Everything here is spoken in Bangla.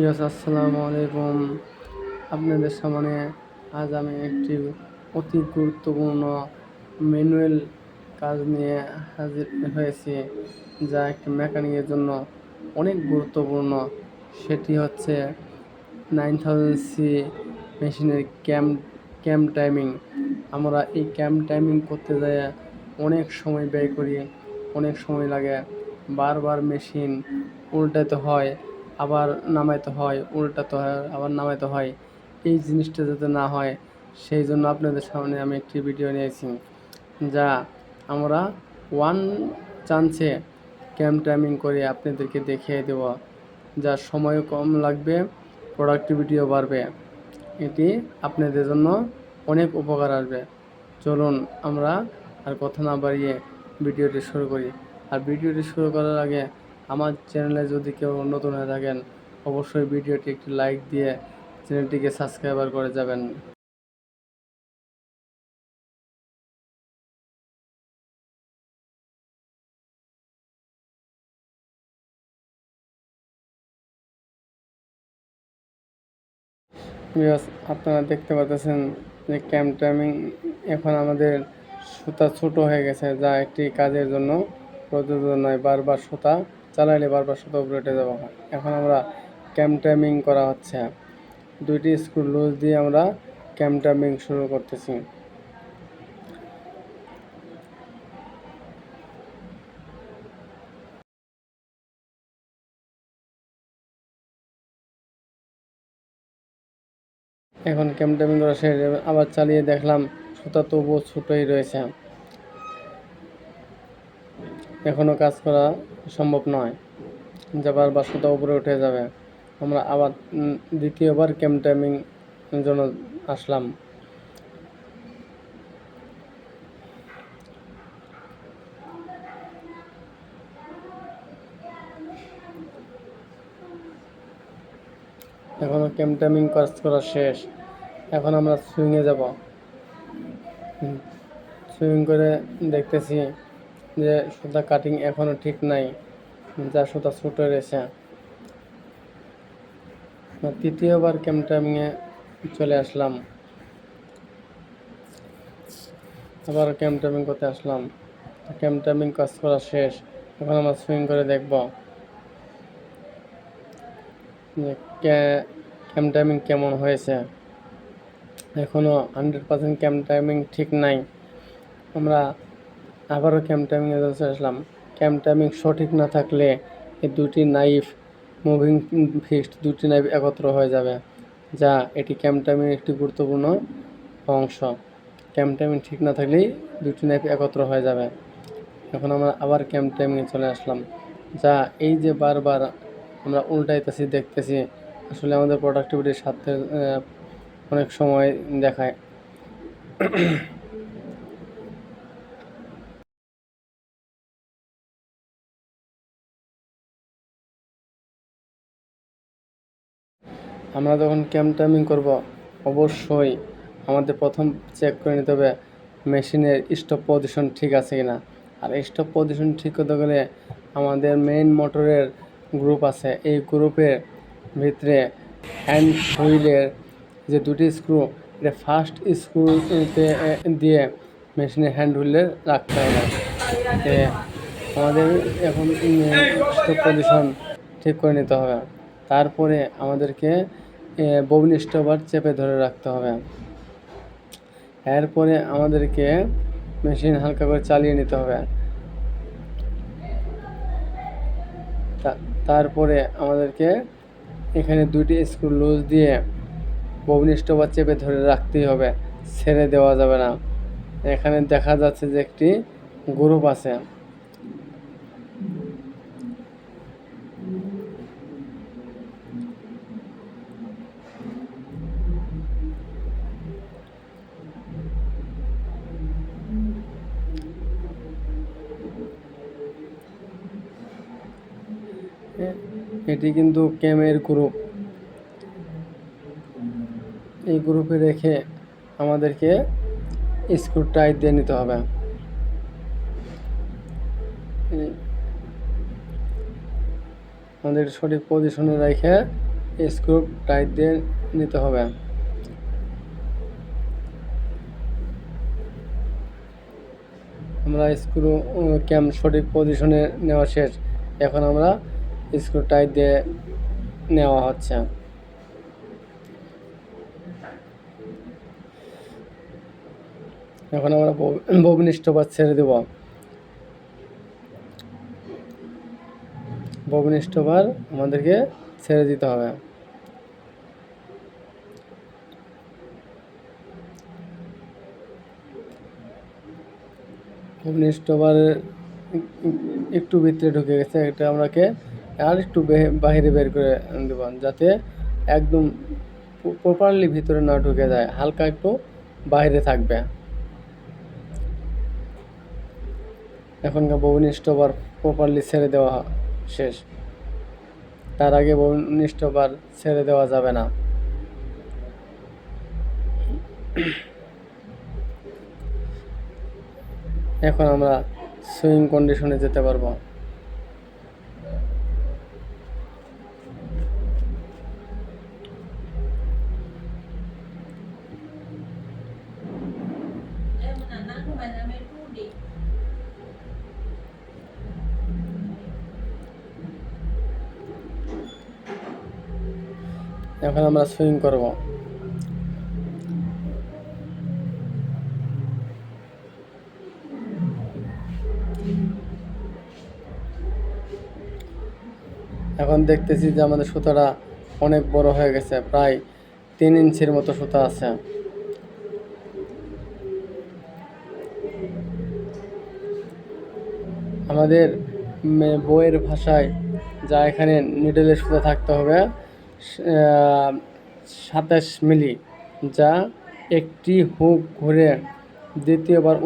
আসসালামু আলাইকুম। আপনাদের সামনে আজ আমি একটি অতি গুরুত্বপূর্ণ ম্যানুয়াল কাজ নিয়ে হাজির হয়েছি, যা একটি মেকানিকের জন্য অনেক গুরুত্বপূর্ণ। সেটি হচ্ছে 9000 সি মেশিনের ক্যাম টাইমিং। আমরা এই ক্যাম টাইমিং করতে যাই অনেক সময় ব্যয় করি, অনেক সময় লাগে। বারবার মেশিন উল্টাতে হয়, আবার নামাইতে হয়, উল্টাতে হয়, আবার নামাইতে হয়। এই জিনিসটা যাতে না হয় সেই জন্য আপনাদের সামনে আমি একটি ভিডিও নিয়েছি, যা আমরা ওয়ান চান্সে ক্যাম টাইমিং করে আপনাদেরকে দেখিয়ে দেব, যা সময়ও কম লাগবে, প্রোডাক্টিভিটিও বাড়বে। এটি আপনাদের জন্য অনেক উপকার আসবে। চলুন আমরা আর কথা না বাড়িয়ে ভিডিওটি শুরু করি। আর ভিডিওটি শুরু করার আগে আমার চ্যানেলে যদি কেউ নতুন হয়ে থাকেন, অবশ্যই ভিডিওটি একটি লাইক দিয়ে চ্যানেলটিকে সাবস্ক্রাইবার করে যাবেন। আপনারা দেখতে পাচ্ছেন যে ক্যাম টাইমিং এখন আমাদের সুতা ছোট হয়ে গেছে, যা একটি কাজের জন্য প্রযোজ্য নয়। বারবার সুতা চালাইলে বারবার সুতা উপরে উঠে যাওয়া হয়। এখন আমরা ক্যাম টাইমিং করা হচ্ছে, দুইটি স্ক্রু লুজ দিয়ে আমরা ক্যাম টাইমিং শুরু করতেছি। এখন ক্যাম টাইমিং করা শেষ, আবার চালিয়ে দেখলাম সুতা তবুও ছোটোই রয়েছে, এখনও কাজ করা সম্ভব নয়, যা বারবার সুতা উপরে উঠে যাবে। আমরা আবার দ্বিতীয়বার ক্যাম টাইমিং জন্য আসলাম। এখনও ক্যাম টাইমিং কাজ করা শেষ। এখন আমরা সুইংয়ে যাব। সুইং করে দেখতেছি যে সুতা কাটিং এখনও ঠিক নাই, যা সুতা ছোটো রয়েছে। তৃতীয়বার ক্যাম টাইমিংয়ে চলে আসলাম, আবার ক্যাম টাইমিং করতে আসলাম। ক্যাম টাইমিং কাজ করা শেষ। এখন আমরা সুইং করে দেখব যে ক্যাম টাইমিং কেমন হয়েছে। এখনও 100% ক্যাম টাইমিং ঠিক নাই। আমরা আবারও ক্যাম টাইমিংয়ে চলে আসলাম। ক্যাম টাইমিং সঠিক না থাকলে এই দুটি নাইফ মুভিং ফিক্সড, দুটি নাইফ একত্র হয়ে যাবে, যা এটি ক্যাম টাইমিং একটি গুরুত্বপূর্ণ অংশ। ক্যাম টাইমিং ঠিক না থাকলেই দুটি নাইফ একত্র হয়ে যাবে। এখন আমরা আবার ক্যাম টাইমিংয়ে চলে আসলাম, যা এই যে বারবার আমরা উল্টাইতেছি দেখতেছি, আসলে আমাদের প্রোডাক্টিভিটির সাথে অনেক সময় দেখায়। আমরা যখন ক্যাম টাইমিং করব, অবশ্যই আমাদের প্রথম চেক করে নিতে হবে মেশিনের স্টপ পজিশন ঠিক আছে কিনা। আর স্টপ পজিশন ঠিক করতে গেলে আমাদের মেইন মোটরের গ্রুপ আছে, এই গ্রুপের ভিতরে হ্যান্ড হুইলের যে দুটি স্ক্রু, এটা ফার্স্ট স্ক্রুতে দিয়ে মেশিনের হ্যান্ড হুইলে রাখতে হবে। আমাদের এখন স্টপ পজিশন ঠিক করে নিতে হবে। তারপরে আমাদেরকে ববিন স্টপার চেপে ধরে রাখতে হবে। এরপরে আমাদেরকে মেশিন হালকা করে চালিয়ে নিতে হবে। তারপরে আমাদেরকে এখানে দুইটি স্ক্রু লুজ দিয়ে ববিন স্টপার চেপে ধরে রাখতেই হবে, ছেড়ে দেওয়া যাবে না। এখানে দেখা যাচ্ছে যে একটি গ্রুপ আছে। এটি কিন্তু ক্যামের গ্রুপ। এই গ্রুপে রেখে আমাদেরকে স্ক্রু টাইট দিয়ে নিতে হবে। আমাদের সঠিক পজিশনে রেখে স্ক্রু টাইট দিয়ে নিতে হবে। আমরা স্ক্রু ক্যাম সঠিক পজিশনে নেওয়া শেষ। এখন আমরা স্ক্রু টাইট দিয়ে নেওয়া হচ্ছে। এখন আমরা ববিন স্টপার ছেড়ে দেব। ববিন স্টপার আমাদেরকে ছেড়ে দিতে হবে। ববিন স্টপার একটু ভিতরে ঢুকে গেছে, এটা আমরাকে আর একটু বাইরে বের করে দেব, যাতে একদম প্রপারলি ভিতরে না ঢুকে যায়, হালকা একটু বাইরে থাকবে। এখনকার ববিন স্টপার প্রপারলি ছেড়ে দেওয়া শেষ। তার আগে ববিন স্টপার ছেড়ে দেওয়া যাবে না। এখন আমরা সুইং কন্ডিশনে যেতে পারবো। এখন আমরা সুইং করব। এখন দেখতেছি যে আমাদের সুতাটা অনেক বড় হয়ে গেছে, প্রায় 3 ইঞ্চির মতো সুতা আছে। আমাদের বইয়ের ভাষায় যা এখানে নিডেলের সুতা থাকতে হবে 27 মিলি, যা একটি হুক ঘুরে দ্বিতীয়বার